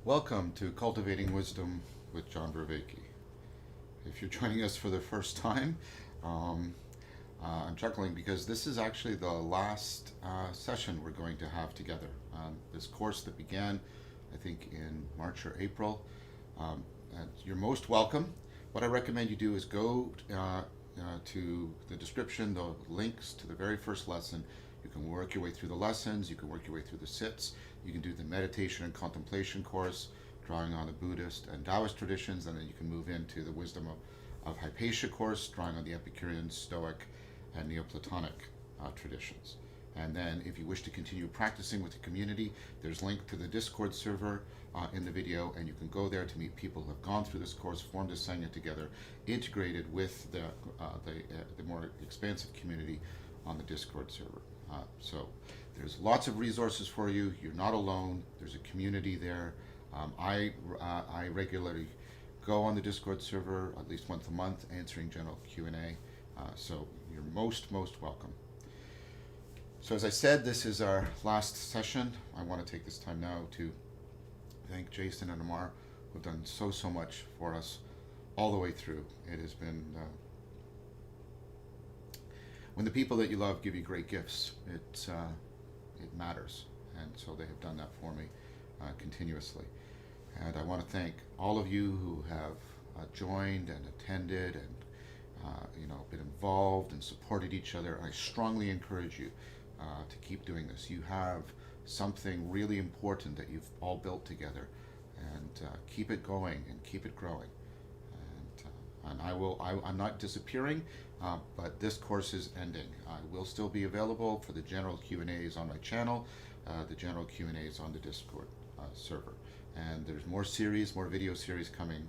Welcome to Cultivating Wisdom with John Vervaeke. If you're joining us for the first time, um, I'm chuckling because this is actually the last session we're going to have together. This course that began, I think, in March or April. And you're most welcome. What I recommend you do is go to the description, the links to the very first lesson. You can work your way through the lessons, you can work your way through the sits, you can do the meditation and contemplation course, drawing on the Buddhist and Taoist traditions, and then you can move into the wisdom of Hypatia course, drawing on the Epicurean, Stoic, and Neoplatonic traditions. And then if you wish to continue practicing with the community, there's a link to the Discord server in the video, and you can go there to meet people who have gone through this course, formed a Sangha together, integrated with the more expansive community on the Discord server. So there's lots of resources for you. You're not alone. There's a community there. I regularly go on the Discord server at least once a month, answering general Q&A. So you're most welcome. So as I said, this is our last session. I want to take this time now to thank Jason and Amar, who've done so much for us all the way through. It has been when the people that you love give you great gifts, it matters, and so they have done that for me continuously. And I want to thank all of you who have joined and attended and been involved and supported each other. I strongly encourage you to keep doing this. You have something really important that you've all built together, and keep it going and keep it growing. And I'm not disappearing, but this course is ending. I will still be available for the general Q&As on my channel, the general Q&As on the Discord server. And there's more video series coming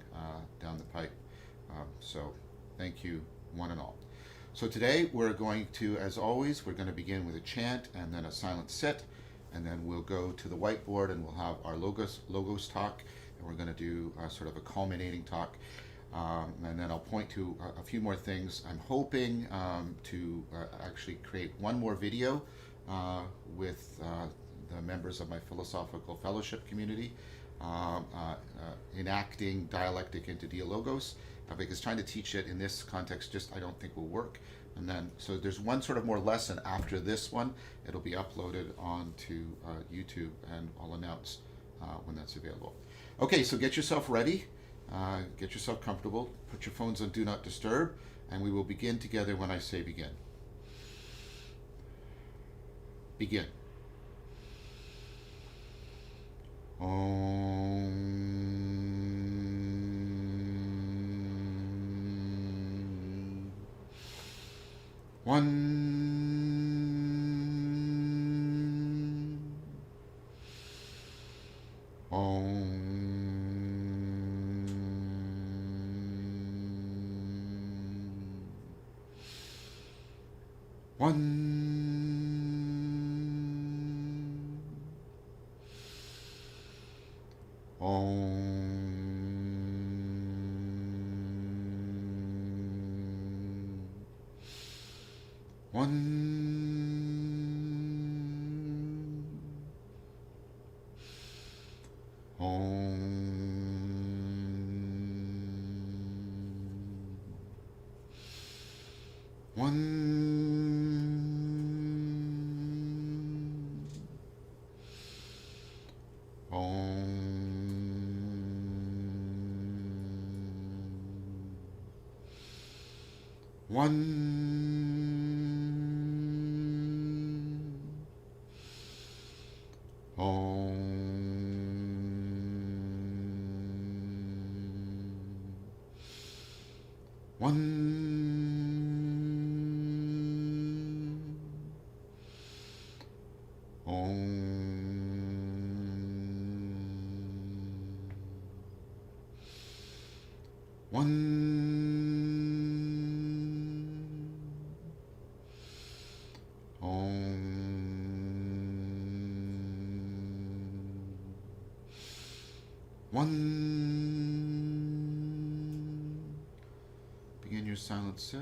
down the pipe. So thank you, one and all. So today we're going to, as always, we're going to begin with a chant and then a silent sit, and then we'll go to the whiteboard and we'll have our logos talk, and we're going to do sort of a culminating talk. And then I'll point to a few more things. I'm hoping to actually create one more video with the members of my philosophical fellowship community, enacting dialectic into dialogos, because trying to teach it in this context I don't think will work. And then, so there's one sort of more lesson after this one. It'll be uploaded onto YouTube, and I'll announce when that's available. Okay, so get yourself ready. Get yourself comfortable, put your phones on Do Not Disturb, and we will begin together when I say begin. Begin. One. Begin your silent sit.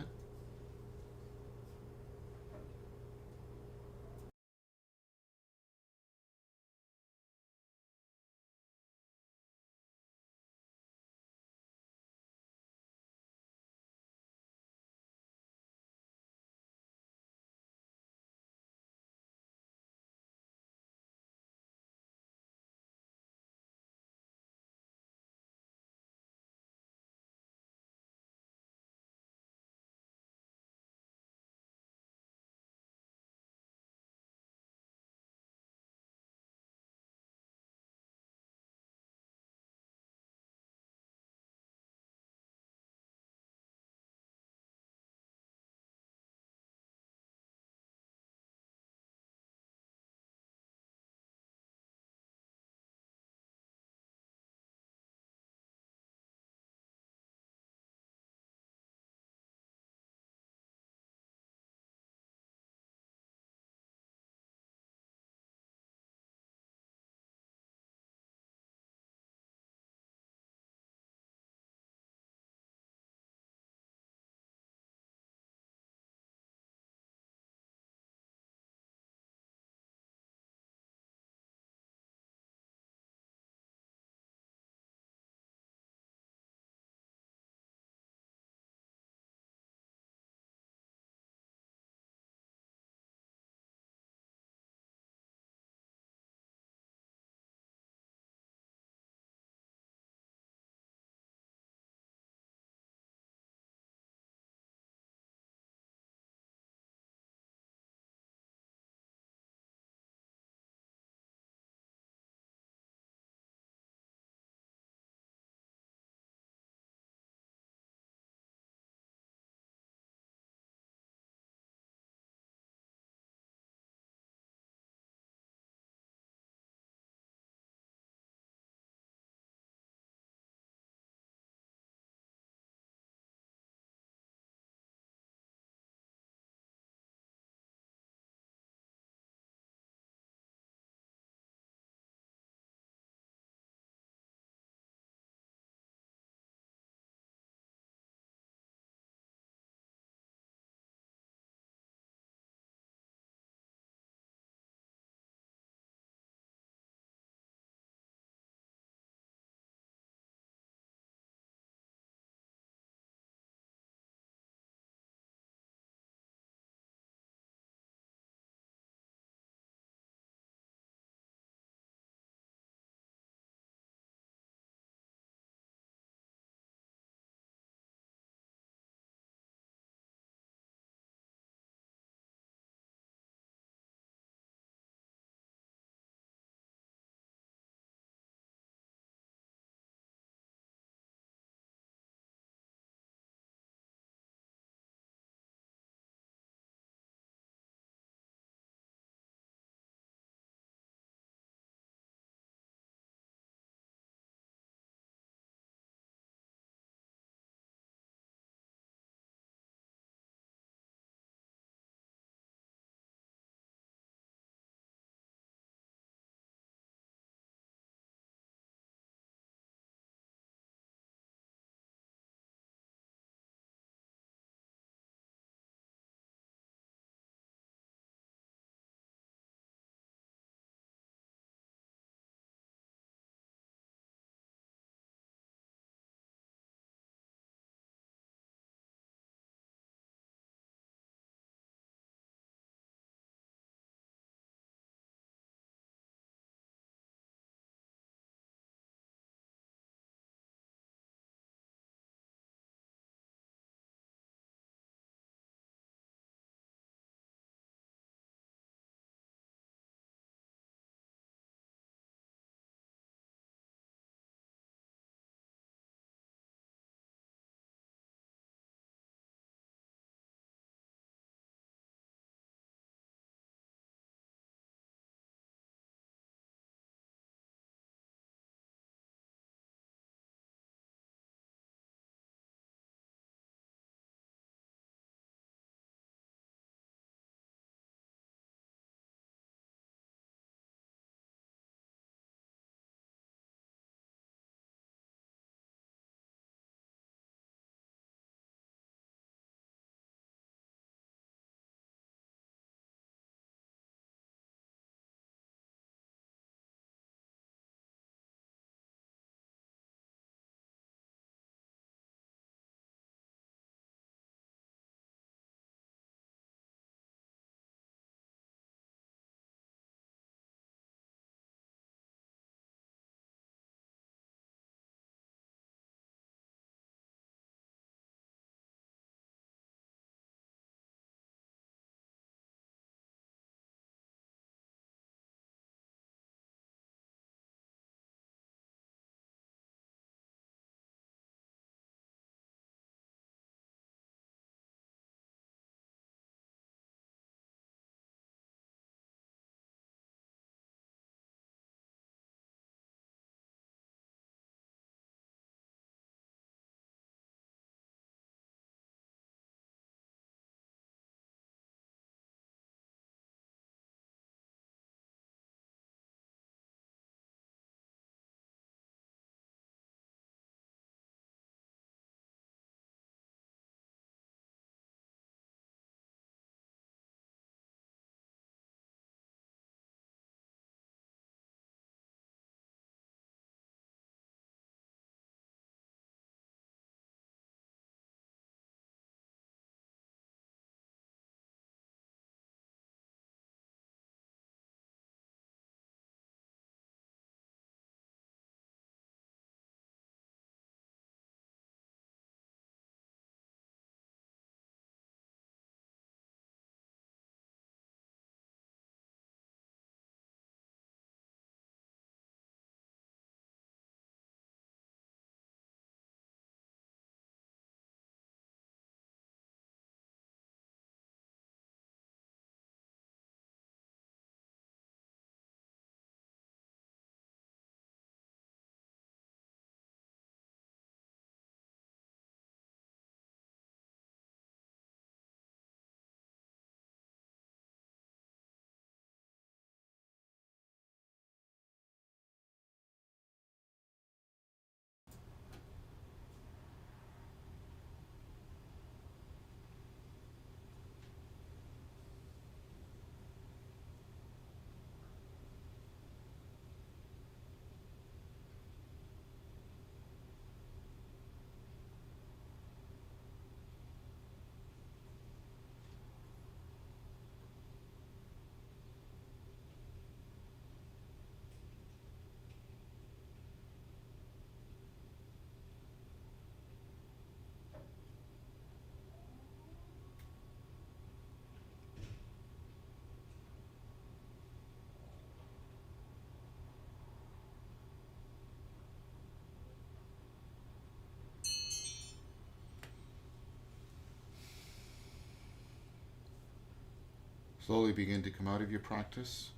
slowly begin to come out of your practice,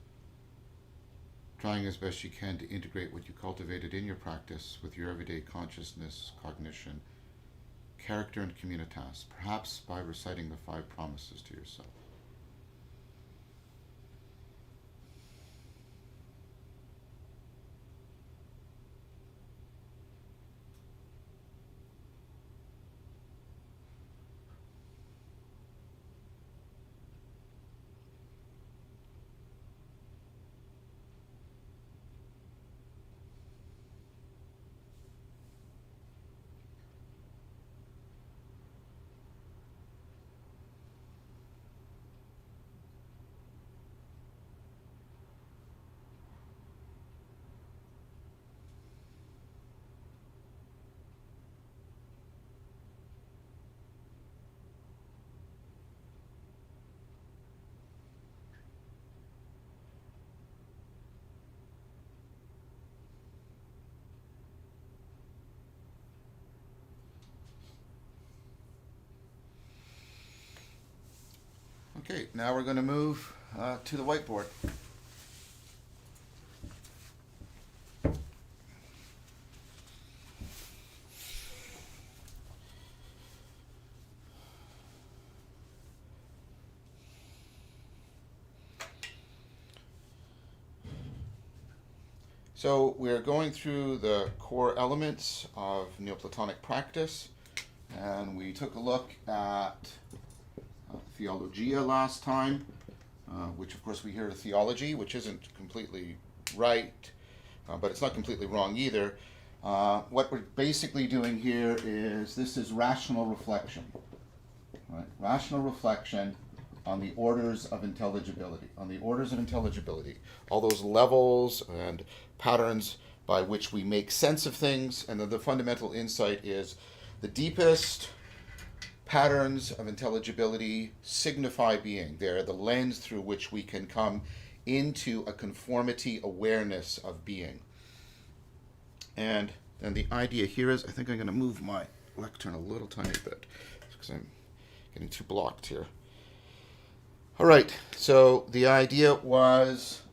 trying as best you can to integrate what you cultivated in your practice with your everyday consciousness, cognition, character, and communitas, perhaps by reciting the 5 promises to yourself. Okay, now we're going to move to the whiteboard. So we're going through the core elements of Neoplatonic practice, and we took a look at theologia last time, which of course we hear theology, which isn't completely right, but it's not completely wrong either. What we're basically doing here is this is rational reflection, right? Rational reflection on the orders of intelligibility, all those levels and patterns by which we make sense of things. And the fundamental insight is the deepest patterns of intelligibility signify being. They're the lens through which we can come into a conformity awareness of being. And then the idea here is, I think I'm going to move my lectern a little tiny bit because I'm getting too blocked here. All right, so the idea was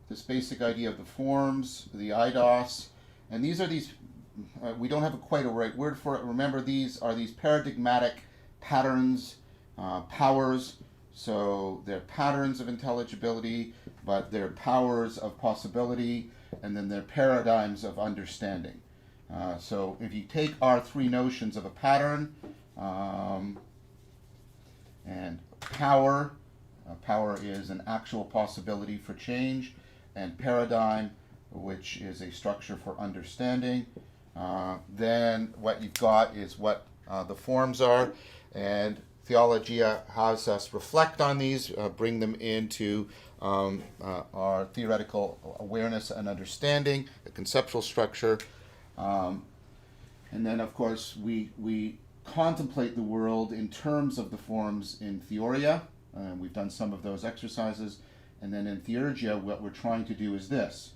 this basic idea of the forms, the eidos, and these are these, we don't have quite a right word for it. Remember, these are these paradigmatic patterns, powers. So they're patterns of intelligibility, but they're powers of possibility, and then they're paradigms of understanding. So if you take our 3 notions of a pattern and power is an actual possibility for change, and paradigm, which is a structure for understanding, then what you've got is what the forms are, and Theologia has us reflect on these, bring them into our theoretical awareness and understanding, the conceptual structure, and then of course we contemplate the world in terms of the forms in Theoria. We've done some of those exercises, and then in Theurgia what we're trying to do is this.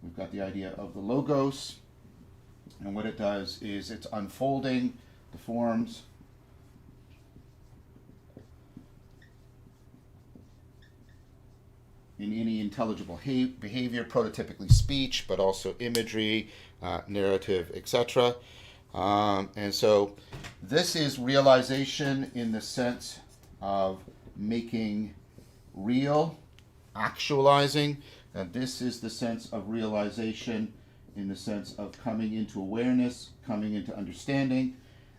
We've got the idea of the logos, and what it does is it's unfolding the forms in any intelligible behavior, prototypically speech, but also imagery, narrative, etc. And so this is realization in the sense of making real, actualizing, and this is the sense of realization in the sense of coming into awareness, coming into understanding.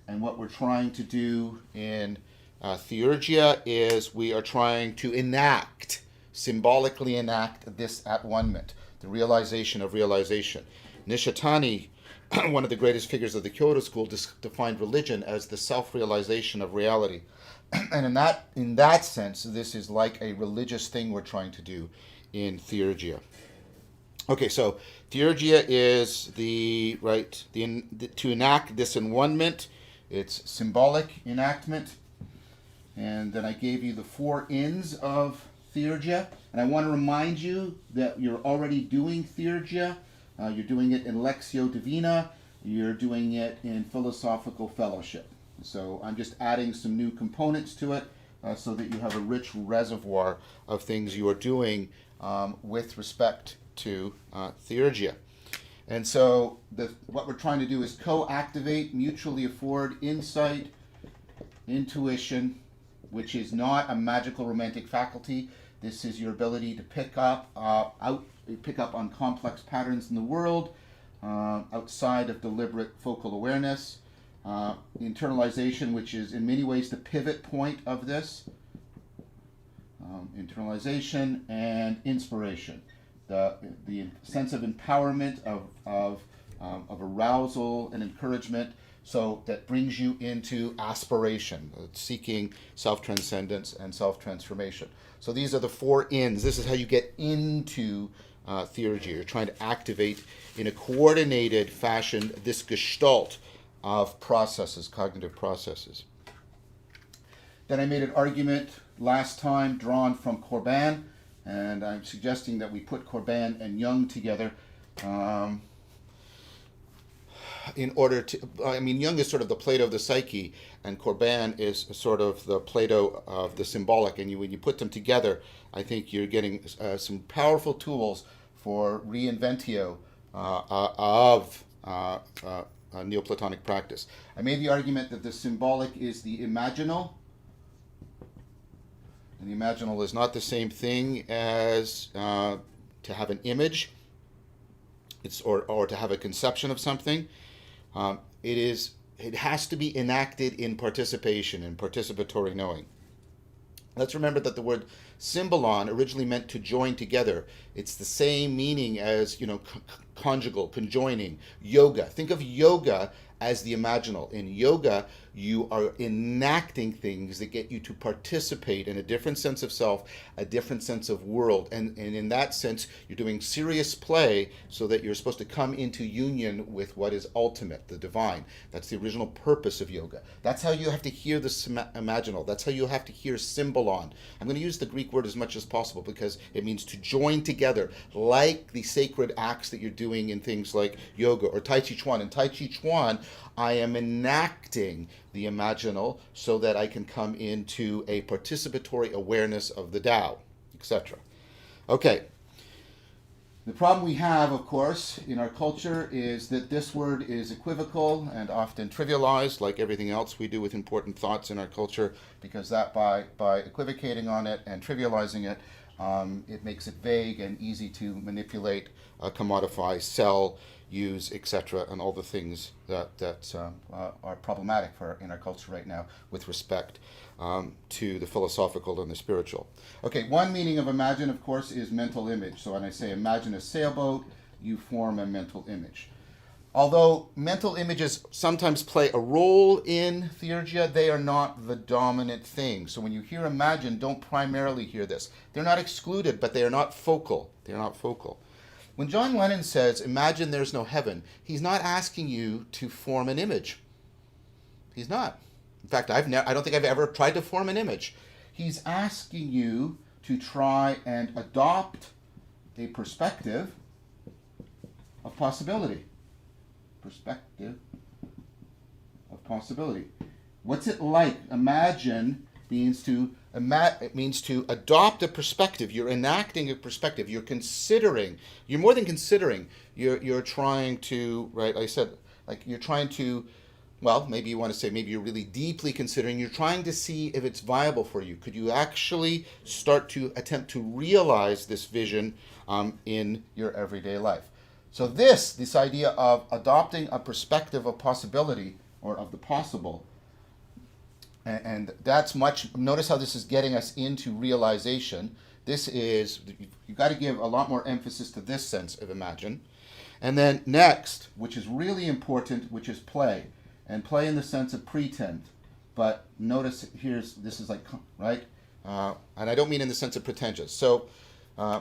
And what we're trying to do in Theurgia is we are trying to symbolically enact this at one-ment, the realization of realization. Nishitani, one of the greatest figures of the Kyoto school, defined religion as the self-realization of reality. And in that sense, this is like a religious thing we're trying to do in Theurgia. Okay, so Theurgia is to enact this in one-ment. It's symbolic enactment. And then I gave you the 4 ins of Theurgia. And I want to remind you that you're already doing Theurgia. You're doing it in Lectio Divina. You're doing it in Philosophical Fellowship. So I'm just adding some new components to it so that you have a rich reservoir of things you are doing with respect to theurgia. And so what we're trying to do is co-activate, mutually afford insight, intuition, which is not a magical romantic faculty. This is your ability to pick up on complex patterns in the world outside of deliberate focal awareness. Internalization, which is in many ways the pivot point of this. Internalization and inspiration. The sense of empowerment, of arousal and encouragement, so that brings you into aspiration, seeking self-transcendence and self-transformation. So these are the 4 ins. This is how you get into theurgy. You're trying to activate in a coordinated fashion this gestalt of processes, cognitive processes. Then I made an argument last time drawn from Corbin, and I'm suggesting that we put Corbin and Jung together in order to, Jung is sort of the Plato of the psyche, and Corbin is sort of the Plato of the symbolic, and when you put them together, I think you're getting some powerful tools for reinventio of Neoplatonic practice. I made the argument that the symbolic is the imaginal, and the imaginal is not the same thing as to have an image, or to have a conception of something. It has to be enacted in participation, in participatory knowing. Let's remember that the word symbolon originally meant to join together. It's the same meaning as, conjugal, conjoining, yoga. Think of yoga as the imaginal. In yoga, you are enacting things that get you to participate in a different sense of self, a different sense of world. And in that sense, you're doing serious play so that you're supposed to come into union with what is ultimate, the divine. That's the original purpose of yoga. That's how you have to hear the imaginal. That's how you have to hear symbolon. I'm going to use the Greek word as much as possible because it means to join together, like the sacred acts that you're doing in things like yoga or Tai Chi Chuan. In Tai Chi Chuan, I am enacting the imaginal so that I can come into a participatory awareness of the Tao, etc. Okay. The problem we have, of course, in our culture is that this word is equivocal and often trivialized, like everything else we do with important thoughts in our culture, because that by equivocating on it and trivializing it, it makes it vague and easy to manipulate, commodify, sell, use, etc., and all the things that are problematic in our culture right now with respect to the philosophical and the spiritual. Okay, one meaning of imagine, of course, is mental image. So when I say imagine a sailboat, you form a mental image. Although mental images sometimes play a role in theurgia, they are not the dominant thing. So when you hear imagine, don't primarily hear this. They're not excluded, but they are not focal. They're not focal. When John Lennon says, imagine there's no heaven, he's not asking you to form an image. He's not. In fact, I don't think I've ever tried to form an image. He's asking you to try and adopt a perspective of possibility. Perspective of possibility. What's it like? Imagine means to adopt a perspective. You're enacting a perspective. You're considering. You're more than considering. You're trying to, right? I said, like, you're trying to. Well, maybe you want to say maybe you're really deeply considering. You're trying to see if it's viable for you. Could you actually start to attempt to realize this vision in your everyday life? So this idea of adopting a perspective of possibility or of the possible, and that's much, notice how this is getting us into realization. This is, you've got to give a lot more emphasis to this sense of imagine. And then next, which is really important, which is play. And play in the sense of pretend. But notice this is like, right? And I don't mean in the sense of pretentious. So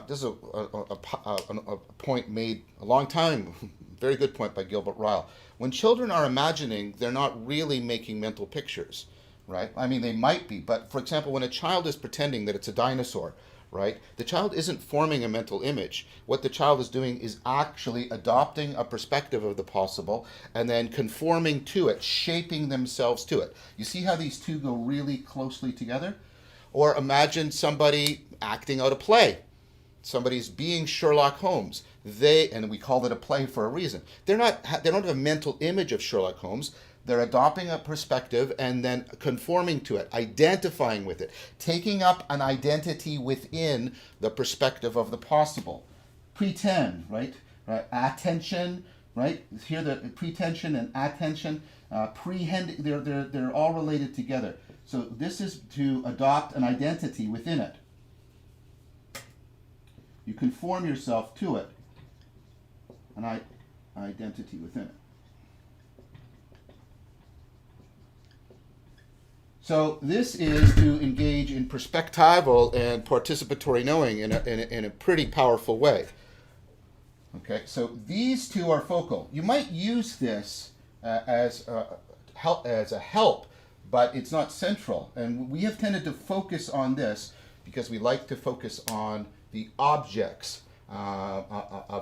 this is a point made a long time, very good point by Gilbert Ryle. When children are imagining, they're not really making mental pictures, right? I mean, they might be, but for example, when a child is pretending that it's a dinosaur, right? The child isn't forming a mental image. What the child is doing is actually adopting a perspective of the possible and then conforming to it, shaping themselves to it. You see how these two go really closely together? Or imagine somebody acting out a play. Somebody's being Sherlock Holmes. And we call it a play for a reason. They don't have a mental image of Sherlock Holmes. They're adopting a perspective and then conforming to it, identifying with it, taking up an identity within the perspective of the possible. Pretend, right? Attention, right? Here the pretension and attention, they're all related together. So this is to adopt an identity within it. You conform yourself to it, an identity within it. So this is to engage in perspectival and participatory knowing in a pretty powerful way. Okay, so these two are focal. You might use this as a help, but it's not central. And we have tended to focus on this because we like to focus on the objects of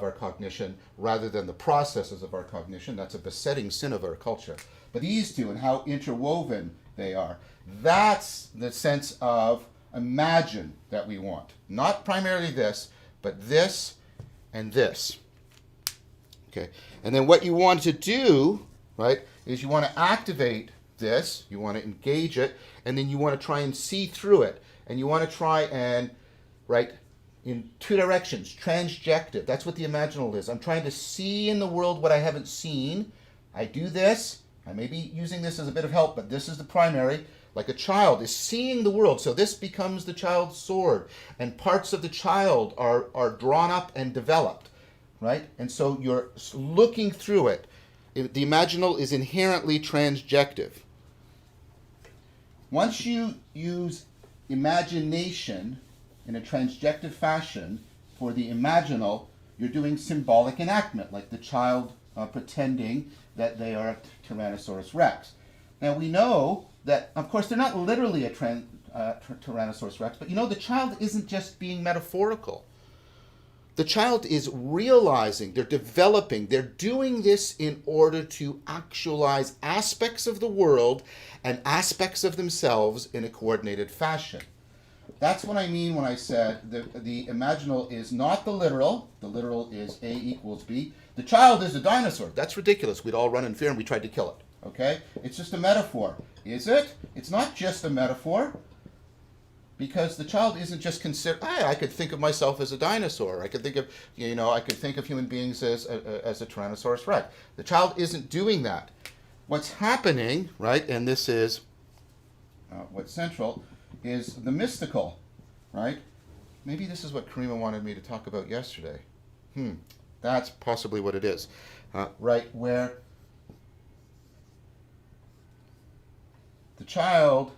our cognition rather than the processes of our cognition. That's a besetting sin of our culture. But these two and how interwoven they are, that's the sense of imagine that we want. Not primarily this, but this and this. Okay, and then what you want to do, right, is you want to activate this, you want to engage it, and then you want to try and see through it. And you want to try and, right, in two directions, transjective. That's what the imaginal is. I'm trying to see in the world what I haven't seen. I do this. I may be using this as a bit of help, but this is the primary. Like a child is seeing the world. So this becomes the child's sword. And parts of the child are drawn up and developed, right? And so you're looking through it. The imaginal is inherently transjective. Once you use imagination in a transjective fashion for the imaginal, you're doing symbolic enactment, like the child pretending that they are a Tyrannosaurus Rex. Now we know that, of course, they're not literally a Tyrannosaurus Rex, but you know the child isn't just being metaphorical. The child is realizing, they're developing, they're doing this in order to actualize aspects of the world and aspects of themselves in a coordinated fashion. That's what I mean when I said the imaginal is not the literal. The literal is A equals B. The child is a dinosaur. That's ridiculous. We'd all run in fear and we tried to kill it. Okay? It's just a metaphor. Is it? It's not just a metaphor. Because the child isn't just considered, I could think of myself as a dinosaur. I could think of, human beings as a Tyrannosaurus Rex. The child isn't doing that. What's happening, right, and this is what's central, is the mystical, right? Maybe this is what Karima wanted me to talk about yesterday. That's possibly what it is, right, where the child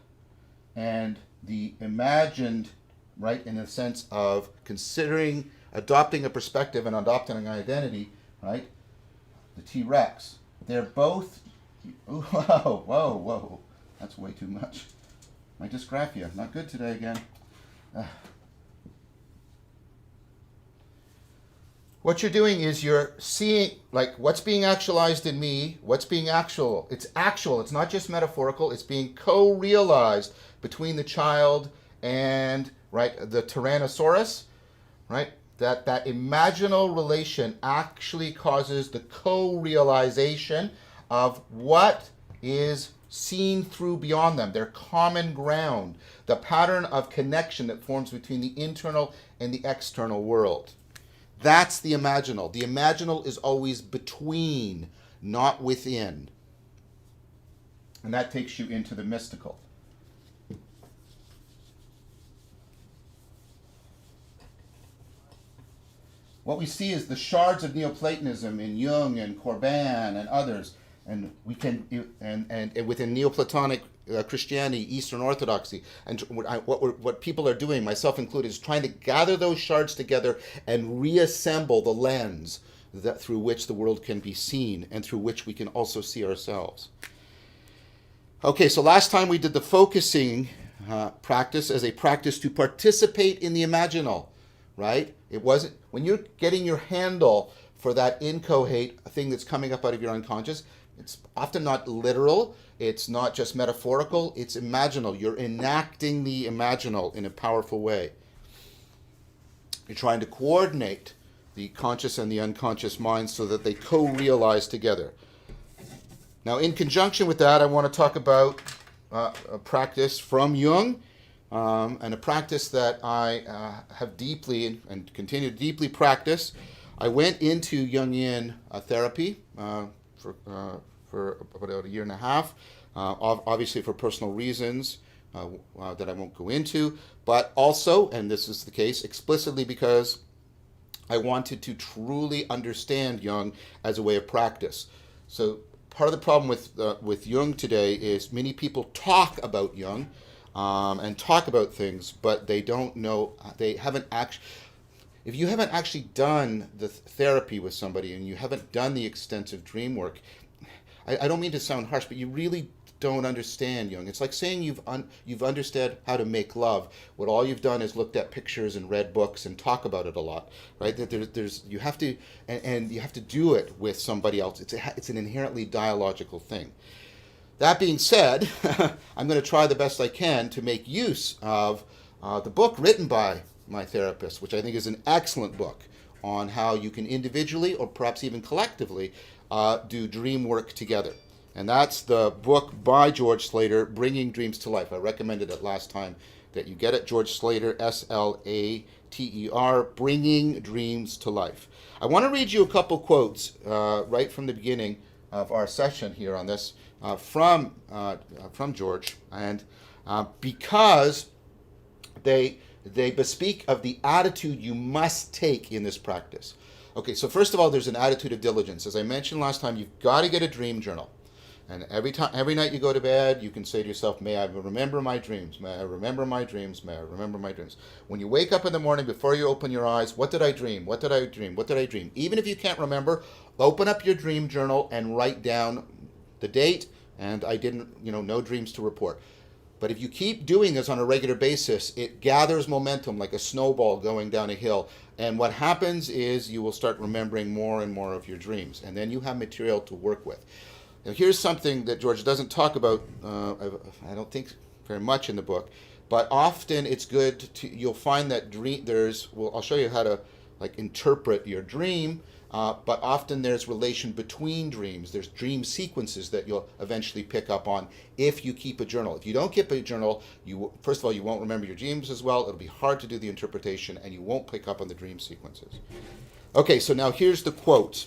and the imagined, right, in a sense of considering, adopting a perspective and adopting an identity, right, the T-Rex, they're both, whoa, that's way too much. My dysgraphia, not good today again. What you're doing is you're seeing, like, what's being actualized in me, what's being actual. It's actual, it's not just metaphorical, it's being co-realized between the child and, right, the Tyrannosaurus, right? That imaginal relation actually causes the co-realization of what is seen through beyond them, their common ground, the pattern of connection that forms between the internal and the external world. That's the imaginal. The imaginal is always between, not within. And that takes you into the mystical. What we see is the shards of Neoplatonism in Jung and Corbin and others, and we can and within Neoplatonic Christianity, Eastern Orthodoxy, and what people are doing, myself included, is trying to gather those shards together and reassemble the lens that through which the world can be seen and through which we can also see ourselves. Okay, so last time we did the focusing practice as a practice to participate in the imaginal, right? It wasn't, when you're getting your handle for that incohate thing that's coming up out of your unconscious, It's often not literal. It's not just metaphorical. It's imaginal. You're enacting the imaginal in a powerful way. You're trying to coordinate the conscious and the unconscious minds so that they co-realize together. Now, in conjunction with that, I want to talk about a practice from Jung, and a practice that I have deeply and continue to deeply practice. I went into Jungian therapy for about a year and a half, obviously for personal reasons that I won't go into, but also, and this is the case, explicitly because I wanted to truly understand Jung as a way of practice. So part of the problem with Jung today is many people talk about Jung and talk about things, but they don't know, they haven't actually, if you haven't actually done the therapy with somebody and you haven't done the extensive dream work, I don't mean to sound harsh, but you really don't understand Jung. It's like saying you've understood how to make love, when all you've done is looked at pictures and read books and talk about it a lot, right? There's you have to, and you have to do it with somebody else. It's an inherently dialogical thing. That being said, I'm going to try the best I can to make use of the book written by my therapist, which I think is an excellent book on how you can individually or perhaps even collectively do dream work together. And that's the book by George Slater, Bringing Dreams to Life. I recommended it last time that you get it. George Slater, Slater, Bringing Dreams to Life. I want to read you a couple quotes right from the beginning of our session here on this from George, and because they bespeak of the attitude you must take in this practice. Okay, so first of all, there's an attitude of diligence. As I mentioned last time, you've got to get a dream journal. And every night you go to bed, you can say to yourself, may I remember my dreams, may I remember my dreams, may I remember my dreams. When you wake up in the morning, before you open your eyes, what did I dream, what did I dream, what did I dream? Even if you can't remember, open up your dream journal and write down the date, and I didn't, no dreams to report. But if you keep doing this on a regular basis, it gathers momentum like a snowball going down a hill. And what happens is you will start remembering more and more of your dreams. And then you have material to work with. Now, here's something that George doesn't talk about, I don't think very much in the book, but often it's good to, you'll find that I'll show you how to interpret your dream, but often there's relation between dreams. There's dream sequences that you'll eventually pick up on if you keep a journal. If you don't keep a journal, first of all, you won't remember your dreams as well. It'll be hard to do the interpretation, and you won't pick up on the dream sequences. Okay, so now here's the quote.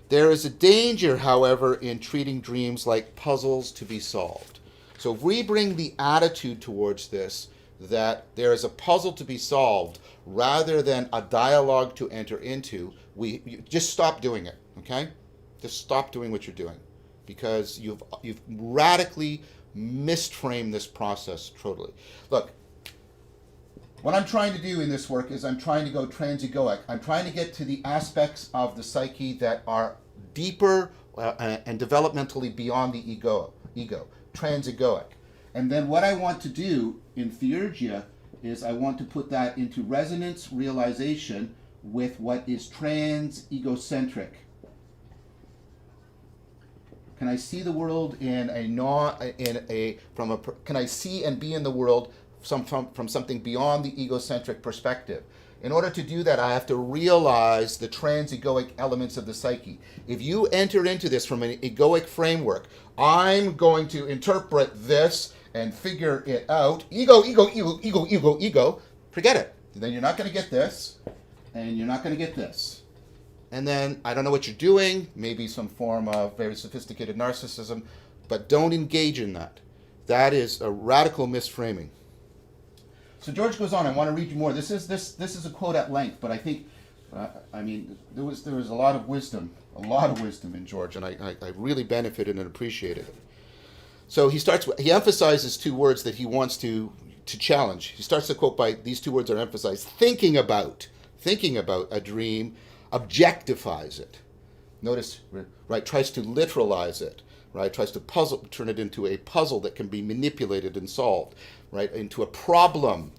There is a danger, however, in treating dreams like puzzles to be solved. So if we bring the attitude towards this, that there is a puzzle to be solved rather than a dialogue to enter into, you just stop doing it, okay? Just stop doing what you're doing, because you've radically misframed this process totally. Look, what I'm trying to do in this work is I'm trying to go transegoic. I'm trying to get to the aspects of the psyche that are deeper and developmentally beyond the ego, transegoic. And then what I want to do in Theurgia is I want to put that into resonance realization with what is trans-egocentric. Can I see the world can I see and be in the world from something beyond the egocentric perspective? In order to do that, I have to realize the trans-egoic elements of the psyche. If you enter into this from an egoic framework, I'm going to interpret this and figure it out. Ego, forget it. Then you're not going to get this, and you're not going to get this. And then, I don't know what you're doing, maybe some form of very sophisticated narcissism, but don't engage in that. That is a radical misframing. So George goes on. I want to read you more. This is a quote at length, but I think, there was a lot of wisdom in George, and I really benefited and appreciated it. So he emphasizes two words that he wants to challenge. He starts the quote by, these two words are emphasized, thinking about a dream objectifies it. Notice, right, tries to literalize it, right, tries to turn it into a puzzle that can be manipulated and solved, right, into a problem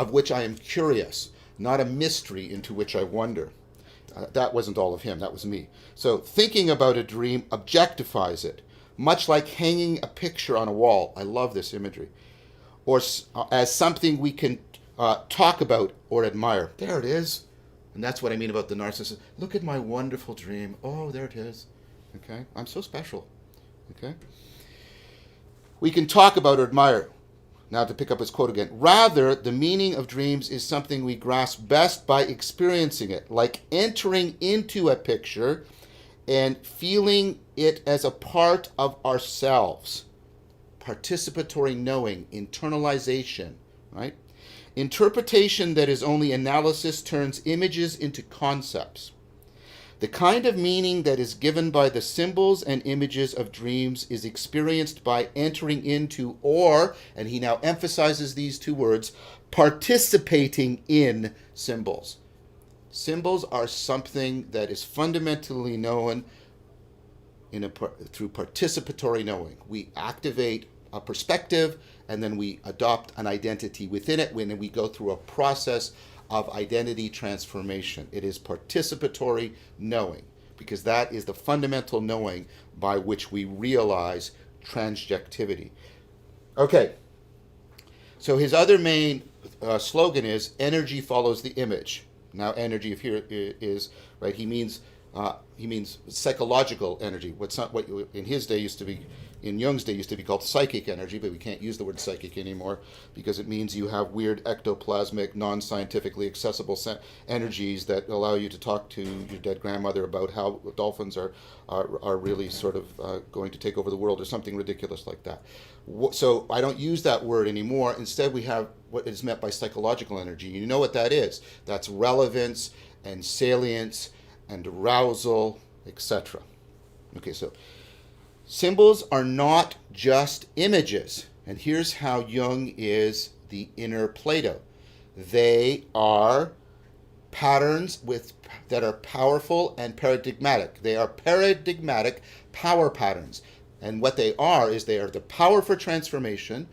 of which I am curious, not a mystery into which I wonder. that wasn't all of him, that was me. So thinking about a dream objectifies it, much like hanging a picture on a wall. I love this imagery. Or as something we can talk about or admire. There it is. And that's what I mean about the narcissist. Look at my wonderful dream. Oh, there it is. Okay? I'm so special. Okay? We can talk about or admire. Now to pick up his quote again. Rather, the meaning of dreams is something we grasp best by experiencing it, like entering into a picture and feeling it as a part of ourselves. Participatory knowing, internalization, right? Interpretation that is only analysis turns images into concepts. The kind of meaning that is given by the symbols and images of dreams is experienced by entering into, or, and he now emphasizes these two words, participating in symbols. Symbols are something that is fundamentally known through participatory knowing. We activate a perspective and then we adopt an identity within it when we go through a process of identity transformation. It is participatory knowing, because that is the fundamental knowing by which we realize transjectivity. Okay, so his other main slogan is energy follows the image. Now energy here is, right, he means psychological energy. What's not what in his day used to be, in Jung's day used to be called psychic energy, but we can't use the word psychic anymore because it means you have weird ectoplasmic, non-scientifically accessible energies that allow you to talk to your dead grandmother about how dolphins are really sort of going to take over the world or something ridiculous like that. So I don't use that word anymore. Instead, we have what is meant by psychological energy. You know what that is? That's relevance and salience and arousal, etc. Okay, so symbols are not just images. And here's how Jung is the inner Plato. They are patterns that are powerful and paradigmatic. They are paradigmatic power patterns. And what they are is they are the power for transformation,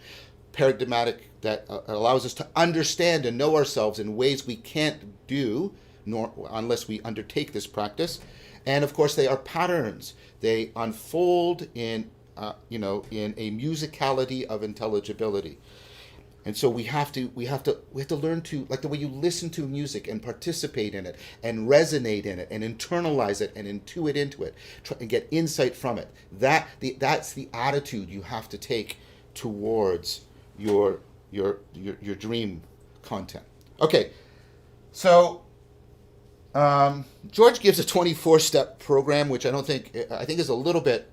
paradigmatic that allows us to understand and know ourselves in ways we can't do unless we undertake this practice. And of course, they are patterns. They unfold in a musicality of intelligibility. And so we have to learn to, like the way you listen to music and participate in it and resonate in it and internalize it and intuit into it and get insight from it. That's the attitude you have to take towards your dream content. Okay, so George gives a 24-step program, which I think is a little bit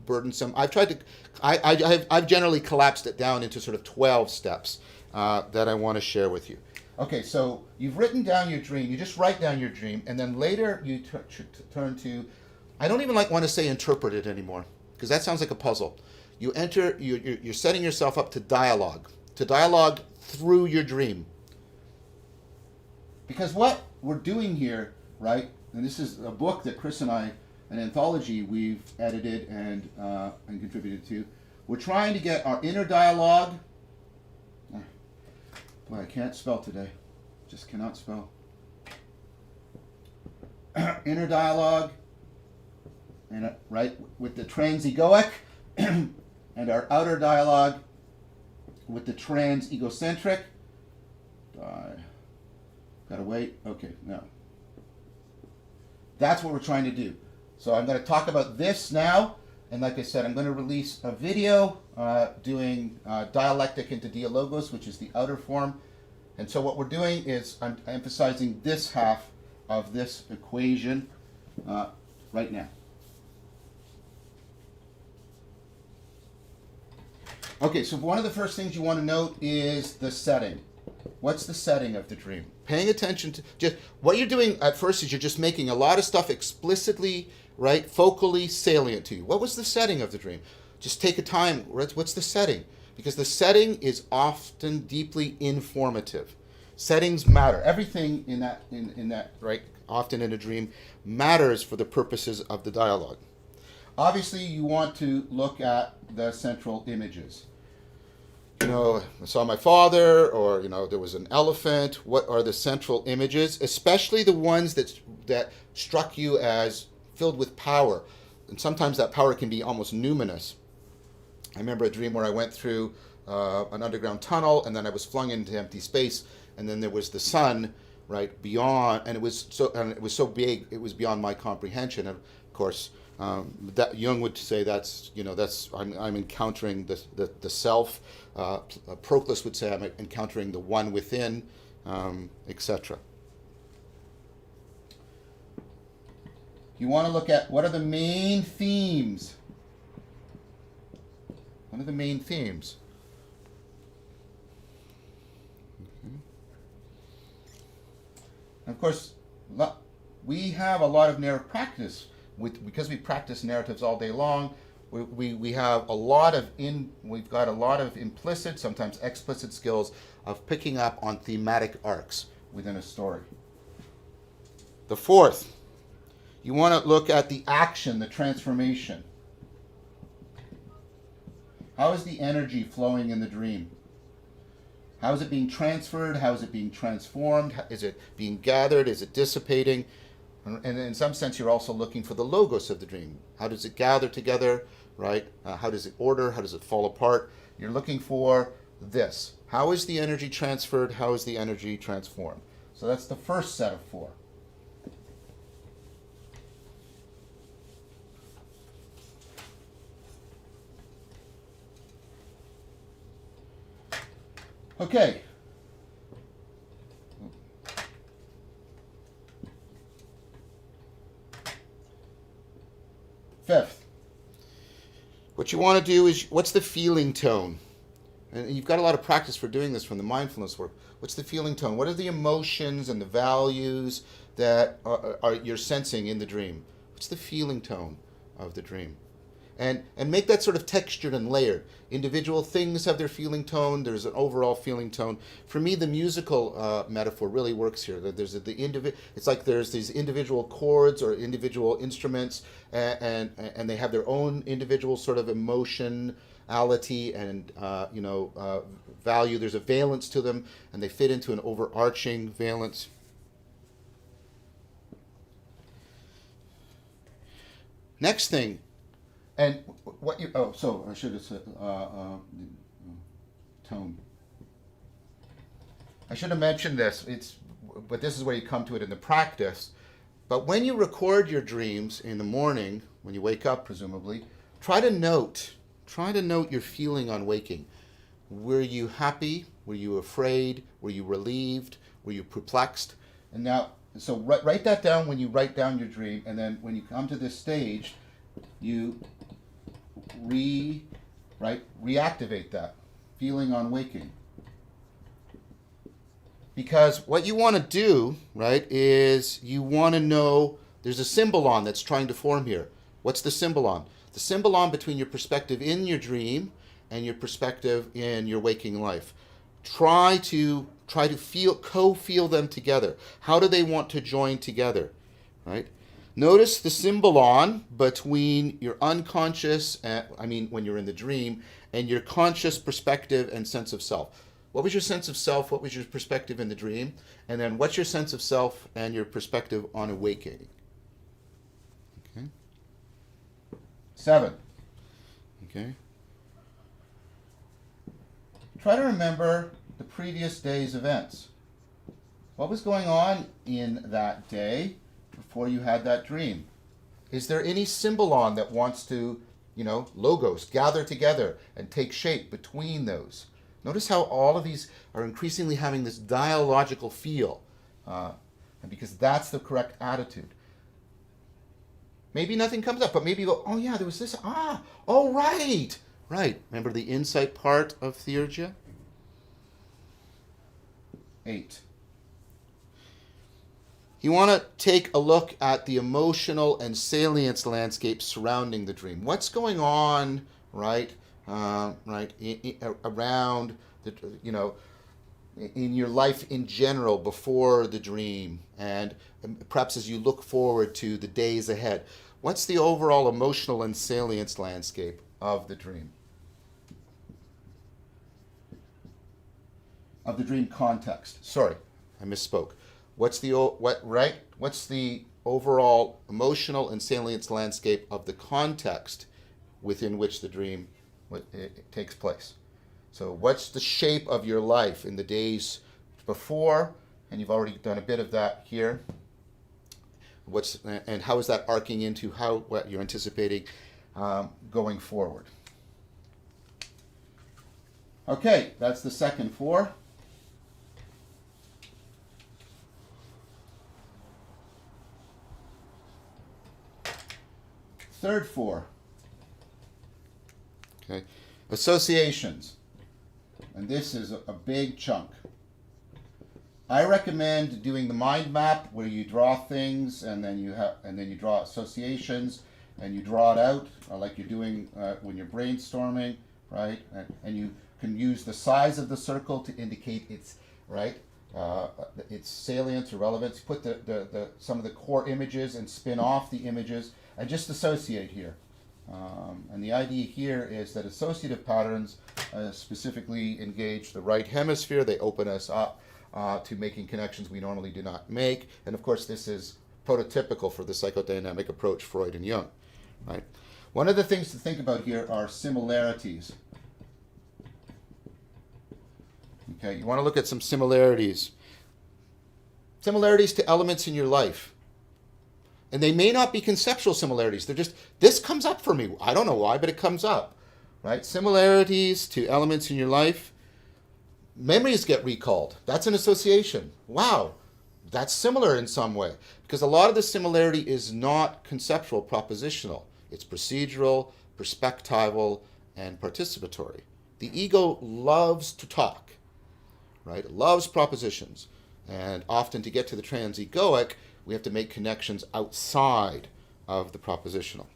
burdensome. I've generally collapsed it down into sort of 12 steps that I want to share with you. Okay, so you've written down your dream. You just write down your dream, and then later you turn to. I don't even want to say interpret it anymore because that sounds like a puzzle. You're setting yourself up to dialogue through your dream. Because what we're doing here, right, and this is a book that Chris and I, an anthology we've edited and contributed to, we're trying to get our inner dialogue. Boy, I can't spell today. Just cannot spell. Inner dialogue, and right, with the transegoic, and our outer dialogue with the trans-egocentric. Gotta wait. Okay, no. That's what we're trying to do. So I'm going to talk about this now. And like I said, I'm going to release a video doing dialectic into dialogos, which is the outer form. And so what we're doing is I'm emphasizing this half of this equation right now. Okay, so one of the first things you want to note is the setting. What's the setting of the dream? Paying attention to just what you're doing at first is you're just making a lot of stuff explicitly, right, focally salient to you. What was the setting of the dream? Just take a time. What's the setting? Because the setting is often deeply informative. Settings matter. Everything in that right, often in a dream, matters for the purposes of the dialogue. Obviously, you want to look at the central images. I saw my father, or, there was an elephant. What are the central images, especially the ones that struck you as filled with power. And sometimes that power can be almost numinous. I remember a dream where I went through an underground tunnel, and then I was flung into empty space, and then there was the sun right beyond, and it was so big it was beyond my comprehension. And of course, that Jung would say that's I'm encountering the self. Proclus would say I'm encountering the one within, etc. You want to look at what are the main themes. What are the main themes? And of course, we have a lot of narrative practice because we practice narratives all day long. We have we've got a lot of implicit, sometimes explicit skills of picking up on thematic arcs within a story. The fourth, you want to look at the action, the transformation. How is the energy flowing in the dream? How is it being transferred? How is it being transformed? Is it being gathered? Is it dissipating? And in some sense, you're also looking for the logos of the dream. How does it gather together, right? How does it order? How does it fall apart? You're looking for this. How is the energy transferred? How is the energy transformed? So that's the first set of four. Okay. Fifth, what you want to do is, what's the feeling tone? And you've got a lot of practice for doing this from the mindfulness work. What's the feeling tone? What are the emotions and the values that you're sensing in the dream? What's the feeling tone of the dream? And make that sort of textured and layered. Individual things have their feeling tone. There's an overall feeling tone. For me, the musical metaphor really works here. It's like there's these individual chords or individual instruments, and they have their own individual sort of emotionality and value. There's a valence to them, and they fit into an overarching valence. Next thing. And what you I should have said tone. I should have mentioned this. But this is where you come to it in the practice. But when you record your dreams in the morning, when you wake up, presumably, try to note your feeling on waking. Were you happy? Were you afraid? Were you relieved? Were you perplexed? And now, so write that down when you write down your dream, and then when you come to this stage, you reactivate that feeling on waking. Because what you want to do, right, is you want to know there's a symbolon that's trying to form here. What's the symbolon? The symbolon between your perspective in your dream and your perspective in your waking life. Try to co-feel them together. How do they want to join together, right? Notice the symbolon between your unconscious, when you're in the dream, and your conscious perspective and sense of self. What was your sense of self? What was your perspective in the dream? And then what's your sense of self and your perspective on awakening? Okay. 7. Okay. Try to remember the previous day's events. What was going on in that day before you had that dream? Is there any symbolon that wants to, logos, gather together and take shape between those? Notice how all of these are increasingly having this dialogical feel, and because that's the correct attitude. Maybe nothing comes up, but maybe you go, oh yeah, there was this, oh right. Remember the insight part of Theurgia? 8. You want to take a look at the emotional and salience landscape surrounding the dream. What's going on, around in your life in general before the dream, and perhaps as you look forward to the days ahead. What's the overall emotional and salience landscape of the dream? Of the dream context. Sorry, I misspoke. What's the overall emotional and salience landscape of the context within which the dream it takes place. So what's the shape of your life in the days before, and you've already done a bit of that here. And how is that arcing into what you're anticipating going forward? Okay, that's the second 4. Third 4. Okay, associations, and this is a big chunk. I recommend doing the mind map where you draw things and then you draw associations and you draw it out like you're doing when you're brainstorming, right? And you can use the size of the circle to indicate its its salience or relevance. Put the some of the core images and spin off the images and just associate here. And the idea here is that associative patterns specifically engage the right hemisphere. They open us up to making connections we normally do not make. And of course, this is prototypical for the psychodynamic approach, Freud and Jung. Right? One of the things to think about here are similarities. Okay, you want to look at some similarities. Similarities to elements in your life. And they may not be conceptual similarities. They're just, this comes up for me. I don't know why, but it comes up. Right? Similarities to elements in your life. Memories get recalled. That's an association. Wow, that's similar in some way. Because a lot of the similarity is not conceptual, propositional. It's procedural, perspectival, and participatory. The ego loves to talk, right? It loves propositions. And often to get to the trans-egoic, we have to make connections outside of the propositional.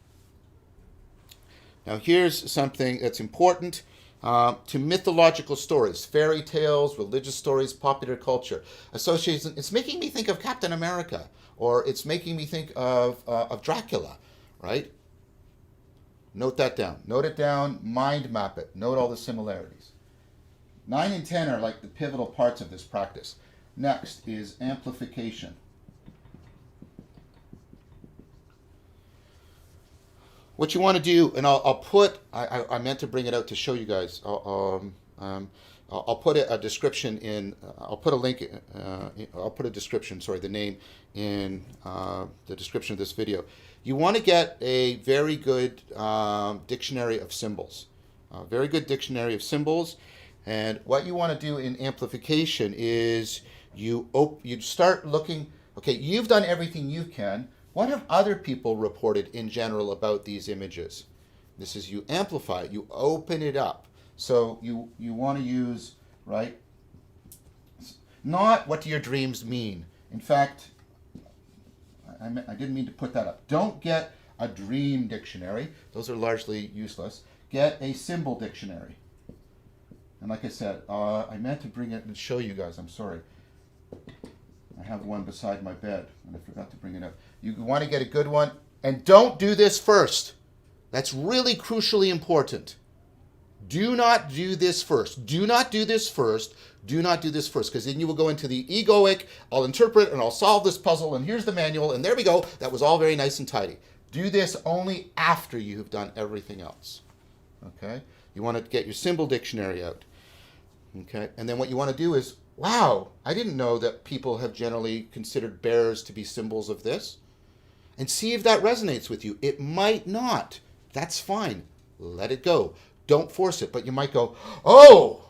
Now here's something that's important. To mythological stories, fairy tales, religious stories, popular culture. Association, it's making me think of Captain America, or it's making me think of Dracula, right? Note that down. Note it down, mind map it. Note all the similarities. 9 and 10 are like the pivotal parts of this practice. Next is amplification. What you want to do, and I'll put, I meant to bring it out to show you guys. I'll put a description in, I'll put a link, I'll put a description, sorry, the name in the description of this video. You want to get a very good dictionary of symbols. A very good dictionary of symbols. And what you want to do in amplification is you start looking, okay, you've done everything you can. What have other people reported in general about these images? This is, you amplify it, you open it up. So you want to use, right, not what do your dreams mean. In fact, I didn't mean to put that up. Don't get a dream dictionary. Those are largely useless. Get a symbol dictionary. And like I said, I meant to bring it and show you guys. I'm sorry. I have one beside my bed, and I forgot to bring it up. You want to get a good one, and don't do this first. That's really crucially important. Do not do this first. Do not do this first. Do not do this first, because then you will go into the egoic, I'll interpret and I'll solve this puzzle, and here's the manual, and there we go. That was all very nice and tidy. Do this only after you've done everything else. Okay? You want to get your symbol dictionary out. Okay? And then what you want to do is, wow, I didn't know that people have generally considered bears to be symbols of this. And see if that resonates with you. It might not. That's fine. Let it go. Don't force it. But you might go, oh,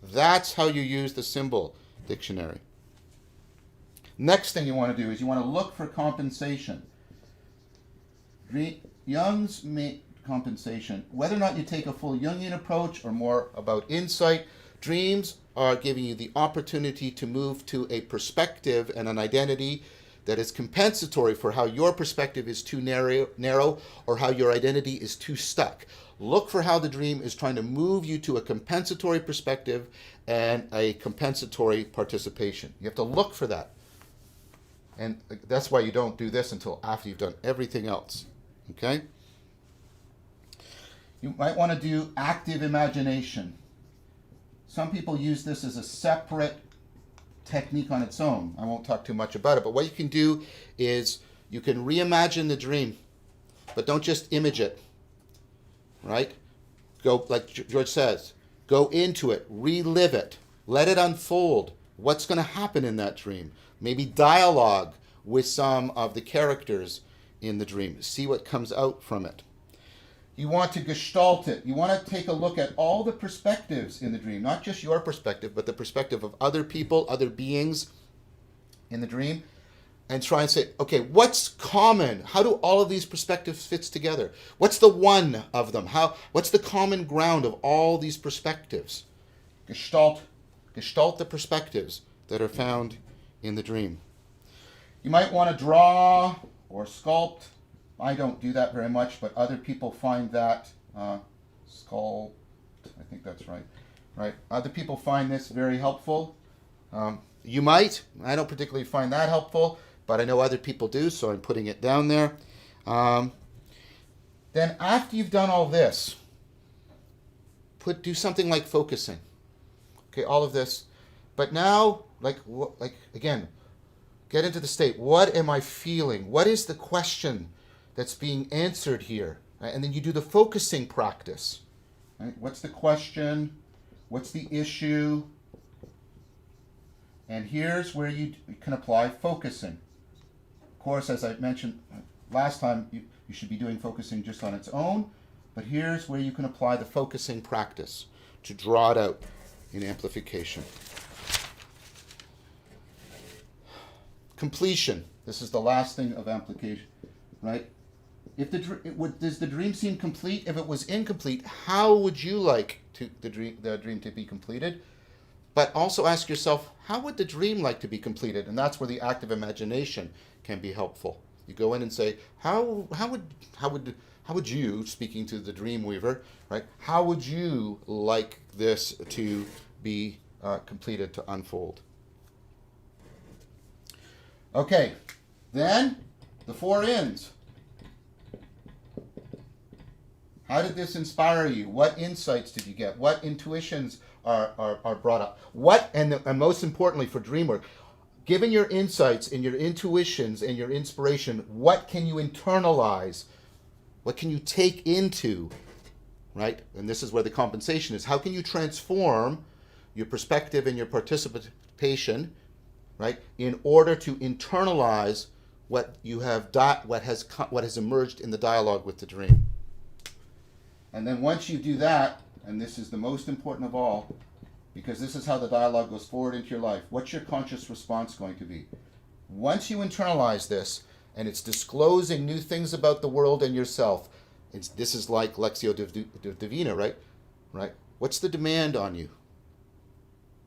that's how you use the symbol dictionary. Next thing you want to do is you want to look for compensation. Jung's compensation, whether or not you take a full Jungian approach or more about insight, dreams are giving you the opportunity to move to a perspective and an identity that is compensatory for how your perspective is too narrow or how your identity is too stuck. Look for how the dream is trying to move you to a compensatory perspective and a compensatory participation. You have to look for that. And that's why you don't do this until after you've done everything else. Okay? You might want to do active imagination. Some people use this as a separate technique on its own. I won't talk too much about it, but what you can do is you can reimagine the dream, but don't just image it, right? Go, like George says, go into it, relive it, let it unfold. What's going to happen in that dream? Maybe dialogue with some of the characters in the dream. See what comes out from it. You want to gestalt it. You want to take a look at all the perspectives in the dream, not just your perspective, but the perspective of other people, other beings in the dream, and try and say, okay, what's common? How do all of these perspectives fit together? What's the one of them? What's the common ground of all these perspectives? Gestalt the perspectives that are found in the dream. You might want to draw or sculpt. I don't do that very much, but other people find that sculpt. I think that's right. Right. Other people find this very helpful. You might. I don't particularly find that helpful, but I know other people do, so I'm putting it down there. Then after you've done all this, do something like focusing. Okay, all of this. But now, again, get into the state. What am I feeling? What is the question that's being answered here? Right? And then you do the focusing practice. Right? What's the question? What's the issue? And here's where you can apply focusing. Of course, as I mentioned last time, you should be doing focusing just on its own. But here's where you can apply the focusing practice to draw it out in amplification. Completion. This is the last thing of amplification, right? Does the dream seem complete? If it was incomplete, how would you like the dream to be completed? But also ask yourself, how would the dream like to be completed? And that's where the active imagination can be helpful. You go in and say, how would you, speaking to the dream weaver, right? How would you like this to be completed, to unfold? Okay, then the four ins. How did this inspire you? What insights did you get? What intuitions are brought up? And most importantly for dream work, given your insights and your intuitions and your inspiration, what can you internalize? What can you take into, right? And this is where the compensation is. How can you transform your perspective and your participation, right, in order to internalize what has emerged in the dialogue with the dream? And then once you do that, and this is the most important of all, because this is how the dialogue goes forward into your life, what's your conscious response going to be? Once you internalize this, and it's disclosing new things about the world and yourself, this is like Lectio Divina, right? Right? What's the demand on you?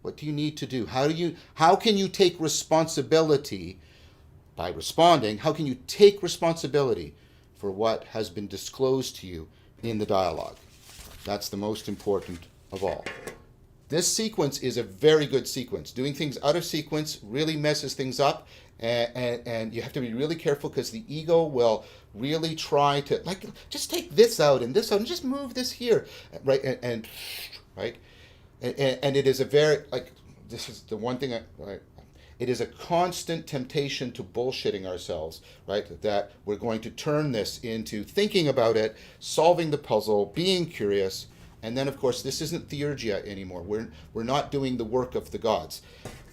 What do you need to do? How can you take responsibility by responding? How can you take responsibility for what has been disclosed to you in the dialogue? That's the most important of all. This sequence is a very good sequence. Doing things out of sequence really messes things up, and you have to be really careful because the ego will really try to, just take this out and just move this here, right? And right? And it is a very, this is the one thing, it is a constant temptation to bullshitting ourselves, right? That we're going to turn this into thinking about it, solving the puzzle, being curious, and then, of course, this isn't theurgia anymore. We're not doing the work of the gods,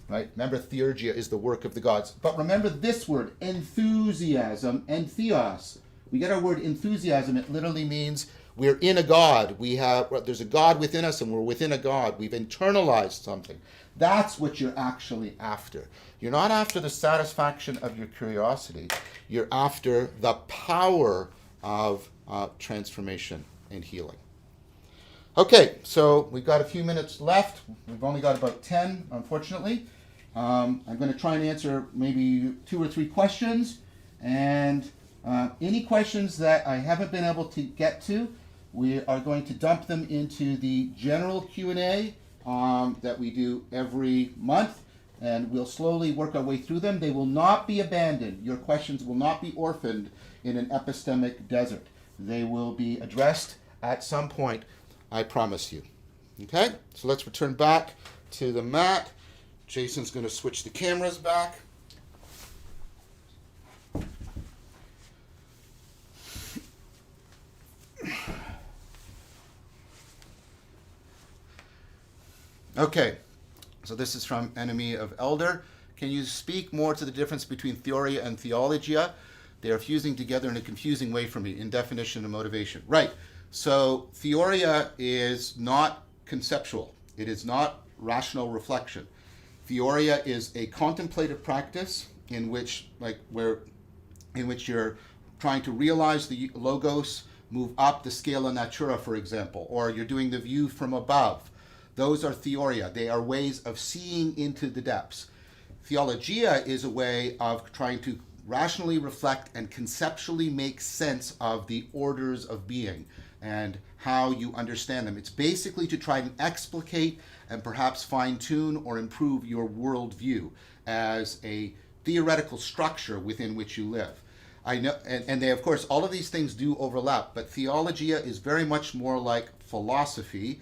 right? Remember, theurgia is the work of the gods. But remember this word, enthusiasm, and theos. We get our word enthusiasm. It literally means we're in a God. There's a God within us, and we're within a God. We've internalized something. That's what you're actually after. You're not after the satisfaction of your curiosity. You're after the power of transformation and healing. Okay, so we've got a few minutes left. We've only got about 10, unfortunately. I'm going to try and answer maybe 2 or 3 questions. And any questions that I haven't been able to get to, we are going to dump them into the general Q&A that we do every month. And we'll slowly work our way through them. They will not be abandoned. Your questions will not be orphaned in an epistemic desert. They will be addressed at some point, I promise you. Okay, so let's return back to the mat Jason's going to switch the cameras back. Okay, so this is from Enemy of Elder. Can you speak more to the difference between theoria and theologia? They are fusing together in a confusing way for me in definition and motivation. Right, so theoria is not conceptual. It is not rational reflection. Theoria is a contemplative practice in which, you're trying to realize the logos, move up the scala natura, for example, or you're doing the view from above. Those are theoria. They are ways of seeing into the depths. Theologia is a way of trying to rationally reflect and conceptually make sense of the orders of being and how you understand them. It's basically to try and explicate and perhaps fine-tune or improve your worldview as a theoretical structure within which you live. I know, and they, of course, all of these things do overlap, but theologia is very much more like philosophy,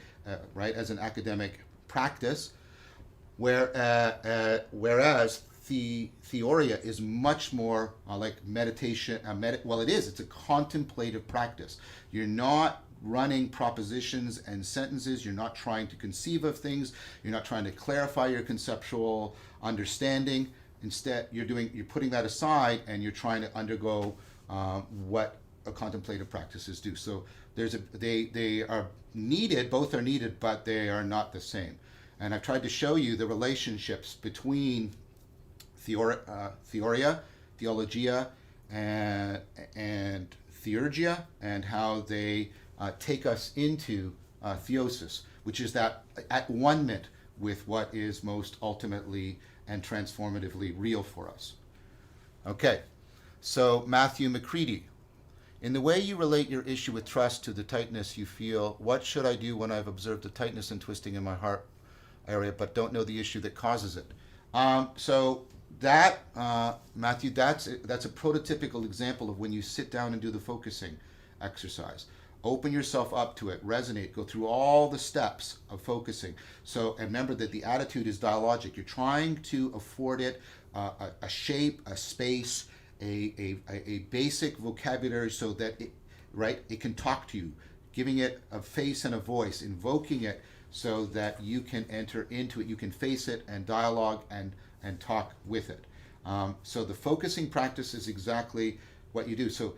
right, as an academic practice, whereas theoria is much more like meditation. It's a contemplative practice. You're not running propositions and sentences. You're not trying to conceive of things. You're not trying to clarify your conceptual understanding. Instead, you're putting that aside and you're trying to undergo what a contemplative practices do. So they are needed. Both are needed, but they are not the same. And I've tried to show you the relationships between theoria, theologia, and theurgia, and how they take us into theosis, which is that at one-ment with what is most ultimately and transformatively real for us. Okay, so Matthew McCready. In the way you relate your issue with trust to the tightness you feel, what should I do when I've observed a tightness and twisting in my heart area but don't know the issue that causes it? So that, Matthew, that's a prototypical example of when you sit down and do the focusing exercise. Open yourself up to it, resonate, go through all the steps of focusing. So, and remember that the attitude is dialogic. You're trying to afford it a shape, a space, a basic vocabulary so that it can talk to you, giving it a face and a voice, invoking it so that you can enter into it, you can face it and dialogue and talk with it. So the focusing practice is exactly what you do. So,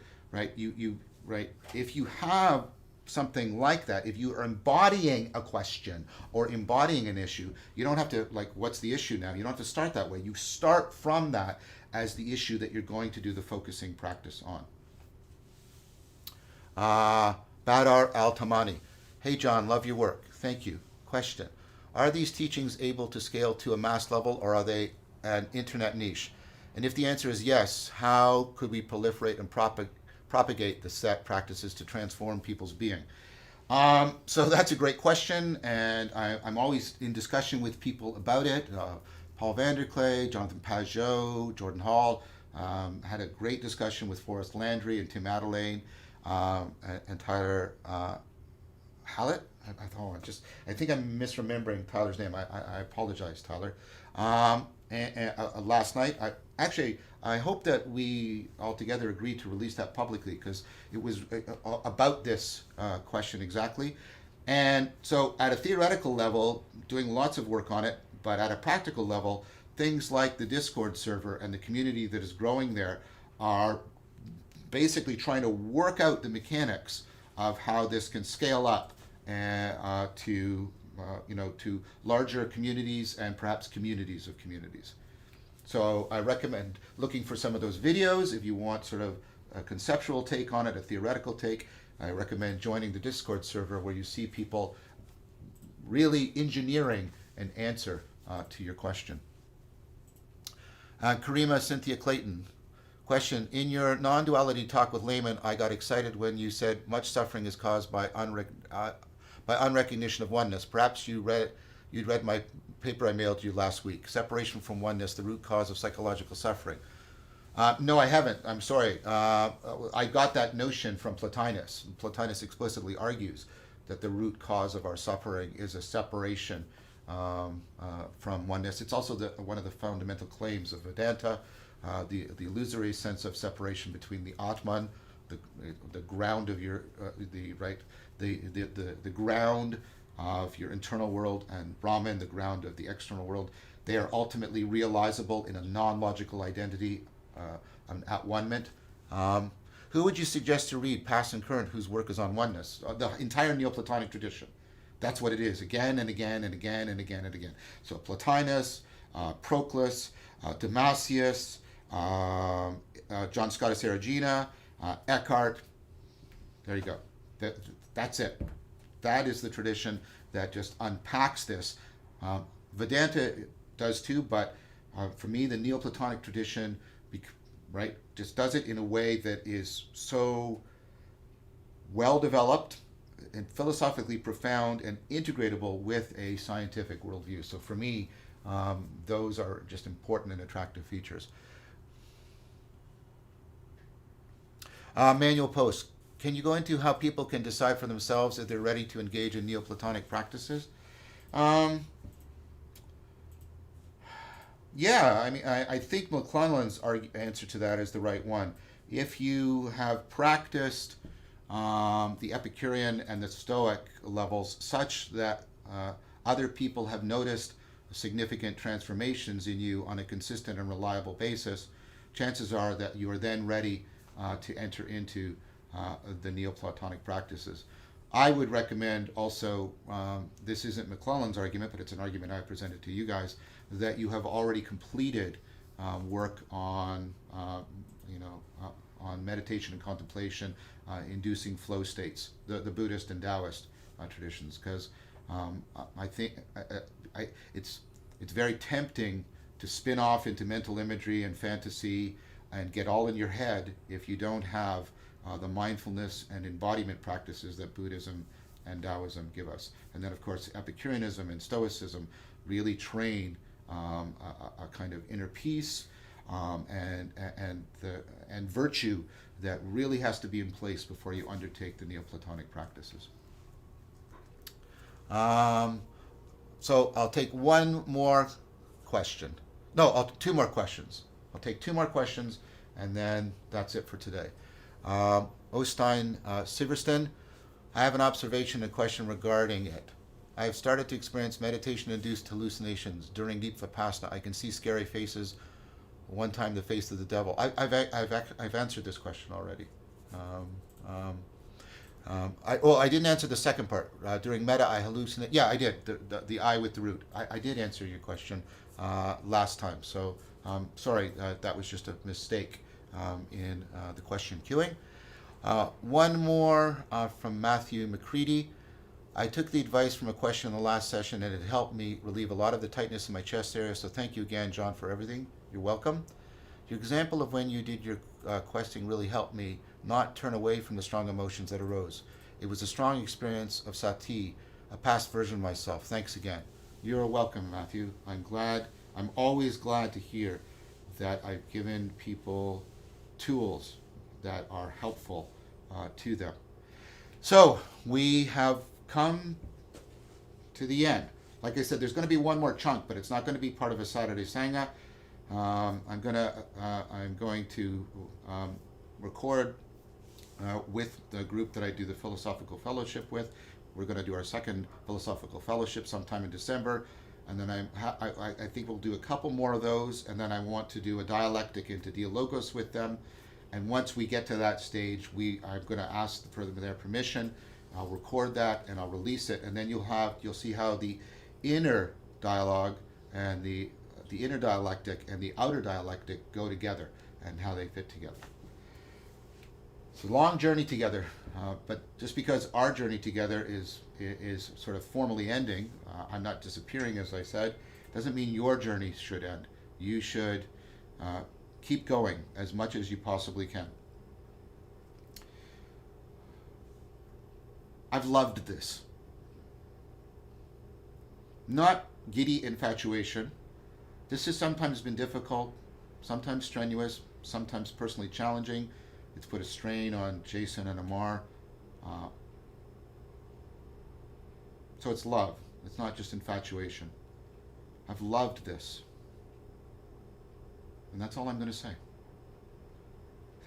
if you have something like that, if you are embodying a question or embodying an issue, you don't have to, what's the issue now? You don't have to start that way. You start from that as the issue that you're going to do the focusing practice on. Badar Al-Tamani. Hey John, love your work. Thank you. Question. Are these teachings able to scale to a mass level, or are they an internet niche? And if the answer is yes, how could we proliferate and propagate the set practices to transform people's being? So that's a great question, and I'm always in discussion with people about it. Paul Vanderklay, Jonathan Pajot, Jordan Hall, had a great discussion with Forrest Landry and Tim Adelaine, and Tyler Hallett. I think I'm misremembering Tyler's name. I apologize, Tyler. Last night, I hope that we all together agreed to release that publicly, because it was about this question exactly. And so at a theoretical level, doing lots of work on it, but at a practical level, things like the Discord server and the community that is growing there are basically trying to work out the mechanics of how this can scale up to larger communities and perhaps communities of communities. So I recommend looking for some of those videos if you want sort of a conceptual take on it, a theoretical take. I recommend joining the Discord server where you see people really engineering an answer to your question. Karima Cynthia Clayton. Question. In your non-duality talk with layman, I got excited when you said much suffering is caused by unrecognition of oneness. Perhaps you'd read my paper I mailed you last week, Separation from Oneness, the Root Cause of Psychological Suffering. No, I haven't. I'm sorry. I got that notion from Plotinus. Plotinus explicitly argues that the root cause of our suffering is a separation from oneness. It's also one of the fundamental claims of Vedanta, the illusory sense of separation between the Atman, the ground of your the ground of your internal world, and Brahman, the ground of the external world. They are ultimately realizable in a non-logical identity, an at-one-ment. Who would you suggest to read, past and current, whose work is on oneness? The entire Neoplatonic tradition. That's what it is, again and again and again and again and again. So Plotinus, Proclus, Damascius, John Scotus Erigena, Eckhart. There you go. That's it. That is the tradition that just unpacks this. Vedanta does too, but for me, the Neoplatonic tradition, just does it in a way that is so well developed and philosophically profound and integratable with a scientific worldview. So for me, those are just important and attractive features. Manual post. Can you go into how people can decide for themselves if they're ready to engage in Neoplatonic practices? Yeah, I mean, I think McClelland's answer to that is the right one. If you have practiced the Epicurean and the Stoic levels such that other people have noticed significant transformations in you on a consistent and reliable basis, chances are that you are then ready to enter into the Neoplatonic practices. I would recommend also, this isn't McClelland's argument, but it's an argument I presented to you guys, that you have already completed work on, on meditation and contemplation, inducing flow states, the Buddhist and Taoist traditions, because I think it's very tempting to spin off into mental imagery and fantasy and get all in your head if you don't have the mindfulness and embodiment practices that Buddhism and Taoism give us. And then, of course, Epicureanism and Stoicism really train a kind of inner peace and virtue that really has to be in place before you undertake the Neoplatonic practices. So I'll take one more question. No, two more questions. I'll take two more questions, and then that's it for today. Ostein Siverston, I have an observation and question regarding it. I have started to experience meditation-induced hallucinations. During deep Vipassana, I can see scary faces. One time, the face of the devil. I've answered this question already. I didn't answer the second part. During metta, I hallucinate. Yeah, I did. The I with the root. I did answer your question last time. So sorry, that was just a mistake in the question queuing. One more from Matthew McCready. I took the advice from a question in the last session, and it helped me relieve a lot of the tightness in my chest area. So thank you again, John, for everything. You're welcome. Your example of when you did your questing really helped me not turn away from the strong emotions that arose. It was a strong experience of sati, a past version of myself. Thanks again. You're welcome, Matthew. I'm always glad to hear that I've given people tools that are helpful to them. So we have come to the end. Like I said, there's going to be one more chunk, but it's not going to be part of a Saturday Sangha. I'm going to record with the group that I do the philosophical fellowship with. We're going to do our second philosophical fellowship sometime in December, and then I think we'll do a couple more of those, and then I want to do a dialectic into dialogos with them. And once we get to that stage, I'm going to ask for their permission. I'll record that and I'll release it, and then you'll see how the inner dialogue and the inner dialectic and the outer dialectic go together and how they fit together. It's a long journey together, but just because our journey together is sort of formally ending, I'm not disappearing, as I said, doesn't mean your journey should end. You should keep going as much as you possibly can. I've loved this. Not giddy infatuation. This has sometimes been difficult, sometimes strenuous, sometimes personally challenging. It's put a strain on Jason and Amar. So it's love. It's not just infatuation. I've loved this. And that's all I'm going to say.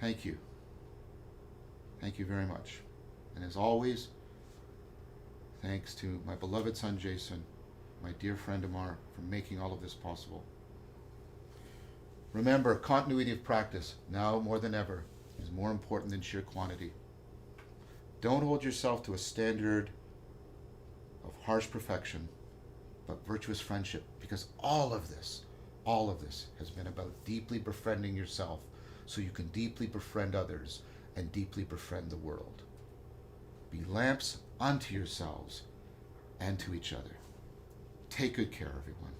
Thank you. Thank you very much. And as always, thanks to my beloved son Jason, my dear friend Amar, for making all of this possible. Remember, continuity of practice, now more than ever, is more important than sheer quantity. Don't hold yourself to a standard of harsh perfection, but virtuous friendship, because all of this has been about deeply befriending yourself so you can deeply befriend others and deeply befriend the world. Be lamps unto yourselves and to each other. Take good care, everyone.